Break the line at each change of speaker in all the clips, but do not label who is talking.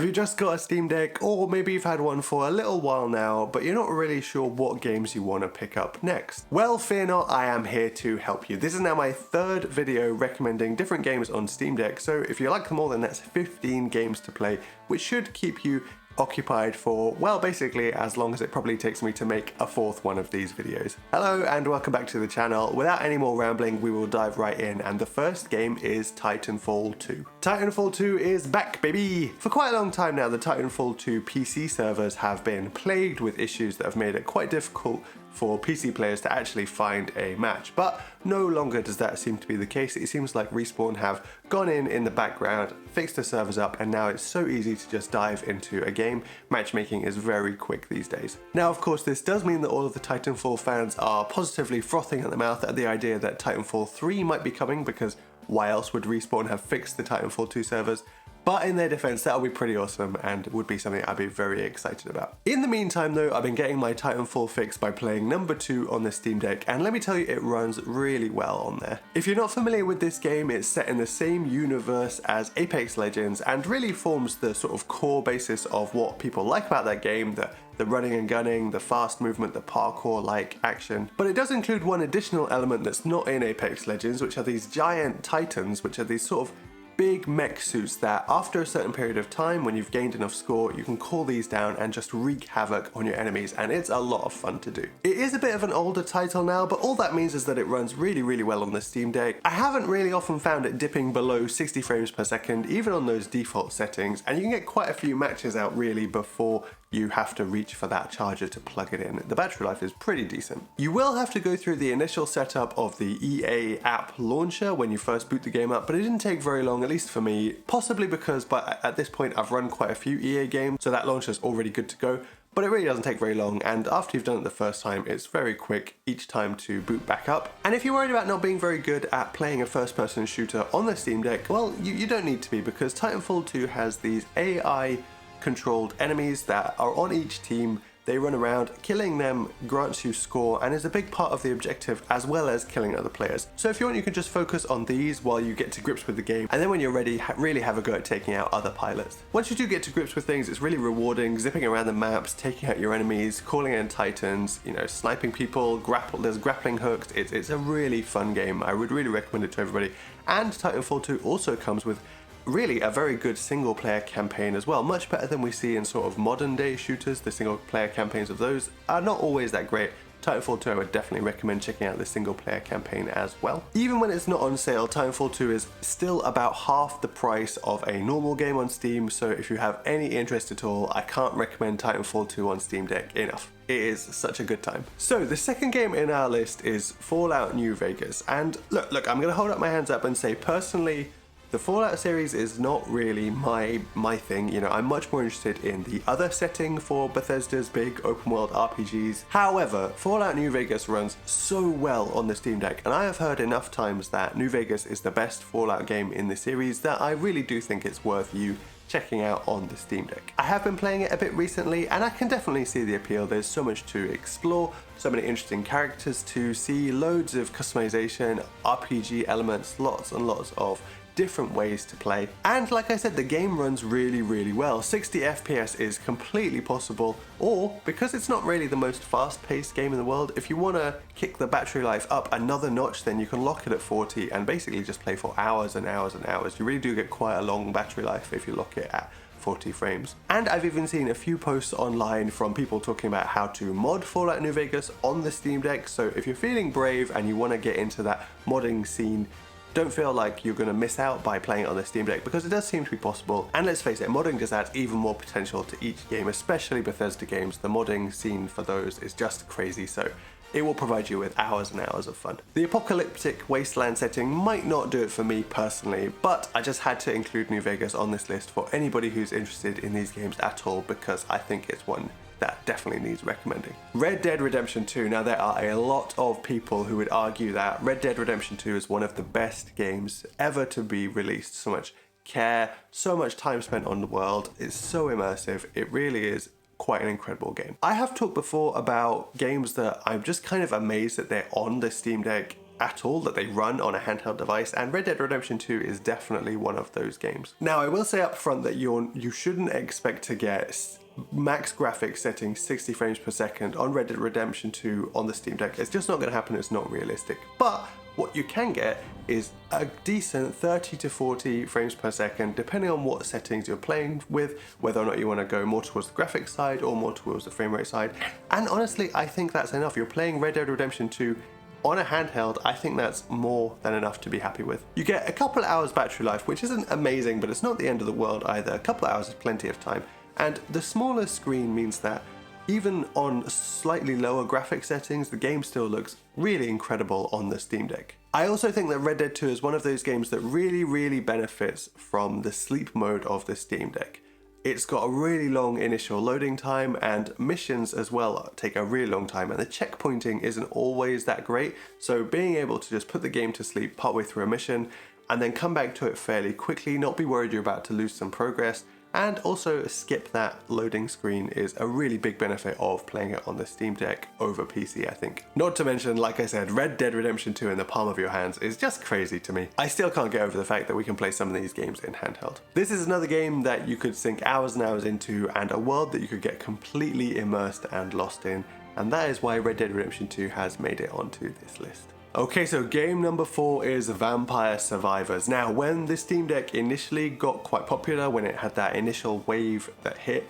Have you just got a Steam Deck, or maybe you've had one for a little while now, but you're not really sure what games you want to pick up next? Well, fear not, I am here to help you. This is now my third video recommending different games on Steam Deck, so if you like them all, then that's 15 games to play, which should keep you occupied for, well, basically as long as it probably takes me to make a fourth one of these videos. Hello and welcome back to the channel. Without any more rambling, we will dive right in, and the first game is Titanfall 2. Titanfall 2 is back, baby! For quite a long time now, the Titanfall 2 PC servers have been plagued with issues that have made it quite difficult for PC players to actually find a match, but no longer does that seem to be the case. It seems like Respawn have gone in the background, fixed the servers up, and now it's so easy to just dive into a game. Matchmaking is very quick these days. Now, of course, this does mean that all of the Titanfall fans are positively frothing at the mouth at the idea that Titanfall 3 might be coming, because why else would Respawn have fixed the Titanfall 2 servers? But in their defense, that'll be pretty awesome and would be something I'd be very excited about. In the meantime though, I've been getting my Titanfall fix by playing number 2 on the Steam Deck, and let me tell you, it runs really well on there. If you're not familiar with this game, it's set in the same universe as Apex Legends and really forms the sort of core basis of what people like about that game, the running and gunning, the fast movement, the parkour-like action. But it does include one additional element that's not in Apex Legends, which are these giant titans, which are these sort of big mech suits that after a certain period of time, when you've gained enough score, you can call these down and just wreak havoc on your enemies, and it's a lot of fun to do. It is a bit of an older title now, but all that means is that it runs really well on the Steam Deck. I haven't really often found it dipping below 60 frames per second, even on those default settings, and you can get quite a few matches out really before you have to reach for that charger to plug it in. The battery life is pretty decent. You will have to go through the initial setup of the EA app launcher when you first boot the game up, but it didn't take very long, at least for me, possibly because at this point I've run quite a few EA games, so that launcher's already good to go. But it really doesn't take very long, and after you've done it the first time, it's very quick each time to boot back up. And if you're worried about not being very good at playing a first-person shooter on the Steam Deck, well, you don't need to be, because Titanfall 2 has these AI controlled enemies that are on each team. They run around, killing them grants you score and is a big part of the objective, as well as killing other players. So if you want, you can just focus on these while you get to grips with the game, and then when you're ready, really have a go at taking out other pilots. Once you do get to grips with things, it's really rewarding, zipping around the maps, taking out your enemies, calling in titans, you know, sniping people, there's grappling hooks. It's a really fun game. I would really recommend it to everybody. And Titanfall 2 also comes with really a very good single player campaign as well, much better than we see in sort of modern day shooters. The single player campaigns of those are not always that great. Titanfall 2, I would definitely recommend checking out the single player campaign as well. Even when it's not on sale, Titanfall 2 is still about half the price of a normal game on Steam, so if you have any interest at all, I can't recommend Titanfall 2 on Steam Deck enough. It is such a good time. So the second game in our list is Fallout New Vegas, and look, I'm gonna hold up my hands up and say, personally, the Fallout series is not really my thing. You know, I'm much more interested in the other setting for Bethesda's big open world RPGs. However, Fallout New Vegas runs so well on the Steam Deck, and I have heard enough times that New Vegas is the best Fallout game in the series that I really do think it's worth you checking out on the Steam Deck. I have been playing it a bit recently, and I can definitely see the appeal. There's so much to explore, so many interesting characters to see, loads of customization, RPG elements, lots and lots of different ways to play. And like I said, the game runs really well. 60 FPS is completely possible, or because it's not really the most fast-paced game in the world, if you want to kick the battery life up another notch, then you can lock it at 40 and basically just play for hours and hours and hours. You really do get quite a long battery life if you lock it at 40 frames. And I've even seen a few posts online from people talking about how to mod Fallout New Vegas on the Steam Deck, so if you're feeling brave and you want to get into that modding scene, don't feel like you're going to miss out by playing it on the Steam Deck, because it does seem to be possible. And let's face it, modding just adds even more potential to each game, especially Bethesda games. The modding scene for those is just crazy, so it will provide you with hours and hours of fun. The apocalyptic wasteland setting might not do it for me personally, but I just had to include New Vegas on this list for anybody who's interested in these games at all, because I think it's one that definitely needs recommending. Red Dead Redemption 2. Now, there are a lot of people who would argue that Red Dead Redemption 2 is one of the best games ever to be released. So much care, so much time spent on the world. It's so immersive. It really is quite an incredible game. I have talked before about games that I'm just kind of amazed that they're on the Steam Deck at all, that they run on a handheld device, and Red Dead Redemption 2 is definitely one of those games. Now, I will say up front that you shouldn't expect to get max graphics setting 60 frames per second on Red Dead Redemption 2 on the Steam Deck. It's just not going to happen, it's not realistic. But what you can get is a decent 30 to 40 frames per second, depending on what settings you're playing with, whether or not you want to go more towards the graphics side or more towards the frame rate side. And honestly, I think that's enough. You're playing Red Dead Redemption 2 on a handheld, I think that's more than enough to be happy with. You get a couple hours battery life, which isn't amazing, but it's not the end of the world either. A couple hours is plenty of time. And the smaller screen means that even on slightly lower graphic settings, the game still looks really incredible on the Steam Deck. I also think that Red Dead 2 is one of those games that really benefits from the sleep mode of the Steam Deck. It's got a really long initial loading time, and missions as well take a really long time, and the checkpointing isn't always that great, so being able to just put the game to sleep partway through a mission and then come back to it fairly quickly, not be worried you're about to lose some progress, and also skip that loading screen is a really big benefit of playing it on the Steam Deck over PC, I think. Not to mention, like I said, Red Dead Redemption 2 in the palm of your hands is just crazy to me. I still can't get over the fact that we can play some of these games in handheld. This is another game that you could sink hours and hours into, and a world that you could get completely immersed and lost in, and that is why Red Dead Redemption 2 has made it onto this list. Okay, so game number 4 is Vampire Survivors. Now, when the Steam Deck initially got quite popular, when it had that initial wave that hit,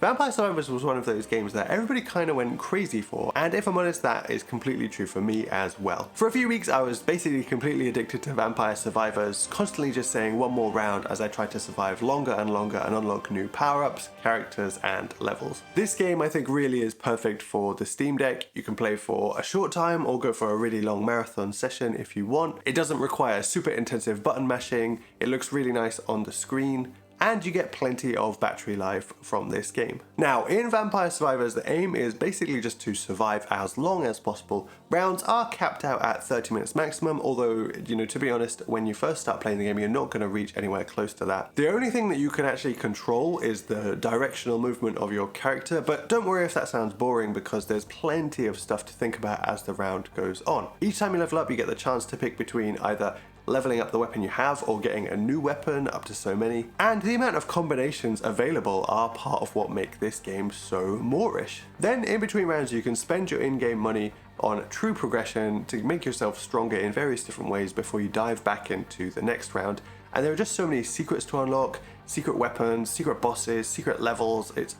Vampire Survivors was one of those games that everybody kind of went crazy for, and if I'm honest, that is completely true for me as well. For a few weeks, I was basically completely addicted to Vampire Survivors, constantly just saying one more round as I tried to survive longer and longer and unlock new power-ups, characters, and levels. This game, I think, really is perfect for the Steam Deck. You can play for a short time or go for a really long marathon session if you want. It doesn't require super intensive button mashing, it looks really nice on the screen, and you get plenty of battery life from this game. Now, in Vampire Survivors, the aim is basically just to survive as long as possible. Rounds are capped out at 30 minutes maximum, although, to be honest, when you first start playing the game, you're not going to reach anywhere close to that. The only thing that you can actually control is the directional movement of your character, but don't worry if that sounds boring, because there's plenty of stuff to think about as the round goes on. Each time you level up, you get the chance to pick between either leveling up the weapon you have or getting a new weapon, up to so many, and the amount of combinations available are part of what make this game so moreish. Then in between rounds you can spend your in-game money on true progression to make yourself stronger in various different ways before you dive back into the next round, and there are just so many secrets to unlock, secret weapons, secret bosses, secret levels. It's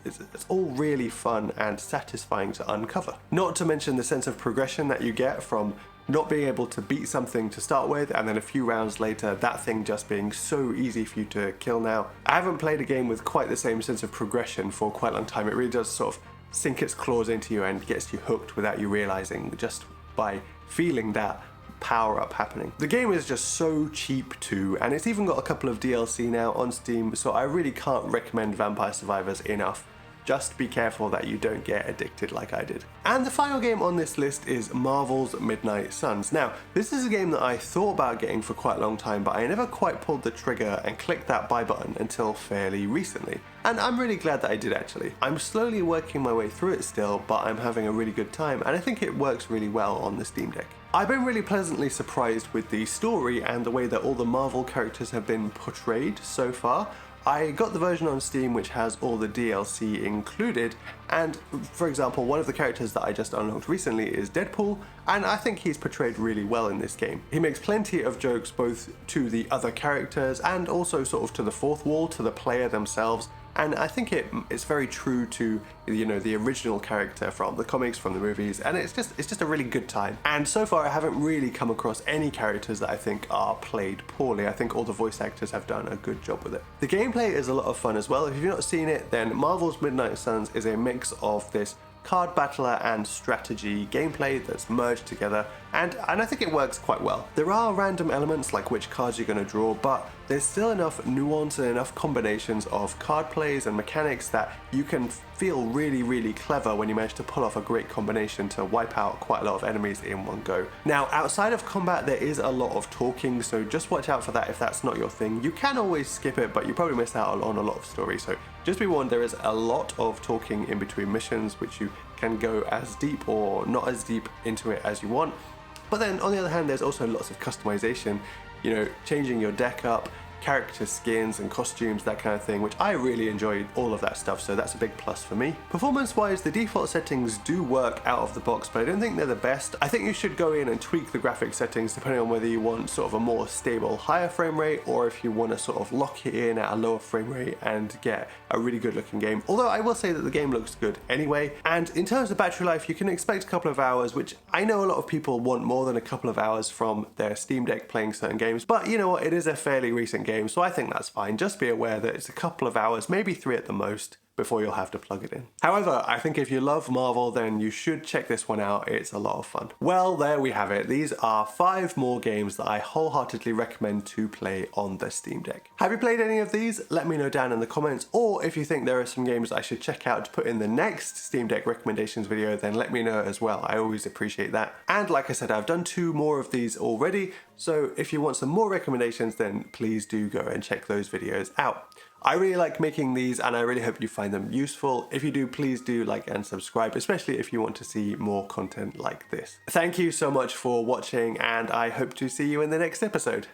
all really fun and satisfying to uncover. Not to mention the sense of progression that you get from not being able to beat something to start with, and then a few rounds later that thing just being so easy for you to kill now. I haven't played a game with quite the same sense of progression for quite a long time. It really does sort of sink its claws into you and gets you hooked without you realizing, just by feeling that power up happening. The game is just so cheap too, and it's even got a couple of DLC now on Steam, so I really can't recommend Vampire Survivors enough. Just be careful that you don't get addicted like I did. And the final game on this list is Marvel's Midnight Suns. Now, this is a game that I thought about getting for quite a long time, but I never quite pulled the trigger and clicked that buy button until fairly recently. And I'm really glad that I did, actually. I'm slowly working my way through it still, but I'm having a really good time, and I think it works really well on the Steam Deck. I've been really pleasantly surprised with the story and the way that all the Marvel characters have been portrayed so far. I got the version on Steam which has all the DLC included, and for example, one of the characters that I just unlocked recently is Deadpool, and I think he's portrayed really well in this game. He makes plenty of jokes both to the other characters and also sort of to the fourth wall, to the player themselves, and I think it's very true to, the original character from the comics, from the movies, and it's just a really good time. And so far I haven't really come across any characters that I think are played poorly. I think all the voice actors have done a good job with it. The gameplay is a lot of fun as well. If you've not seen it, then Marvel's Midnight Suns is a mix of this card battler and strategy gameplay that's merged together, and I think it works quite well. There are random elements like which cards you're going to draw, but there's still enough nuance and enough combinations of card plays and mechanics that you can feel really clever when you manage to pull off a great combination to wipe out quite a lot of enemies in one go. Now, outside of combat, there is a lot of talking, so just watch out for that if that's not your thing. You can always skip it, but you probably miss out on a lot of story, so just be warned, there is a lot of talking in between missions, which you can go as deep or not as deep into it as you want. But then on the other hand, there's also lots of customization, you know, changing your deck up, character skins and costumes, that kind of thing, which I really enjoyed all of that stuff, so that's a big plus for me. Performance wise, the default settings do work out of the box, but I don't think they're the best. I think you should go in and tweak the graphic settings depending on whether you want sort of a more stable higher frame rate, or if you want to sort of lock it in at a lower frame rate and get a really good looking game. Although I will say that the game looks good anyway. And in terms of battery life, you can expect a couple of hours, which I know a lot of people want more than a couple of hours from their Steam Deck playing certain games, but you know what, it is a fairly recent game, so I think that's fine. Just be aware that it's a couple of hours, maybe 3 at the most, before you'll have to plug it in. However, I think if you love Marvel, then you should check this one out. It's a lot of fun. Well, there we have it. These are 5 more games that I wholeheartedly recommend to play on the Steam Deck. Have you played any of these? Let me know down in the comments, or if you think there are some games I should check out to put in the next Steam Deck recommendations video, then let me know as well. I always appreciate that. And like I said, I've done 2 more of these already, so if you want some more recommendations, then please do go and check those videos out. I really like making these and I really hope you find them useful. If you do, please do like and subscribe, especially if you want to see more content like this. Thank you so much for watching and I hope to see you in the next episode.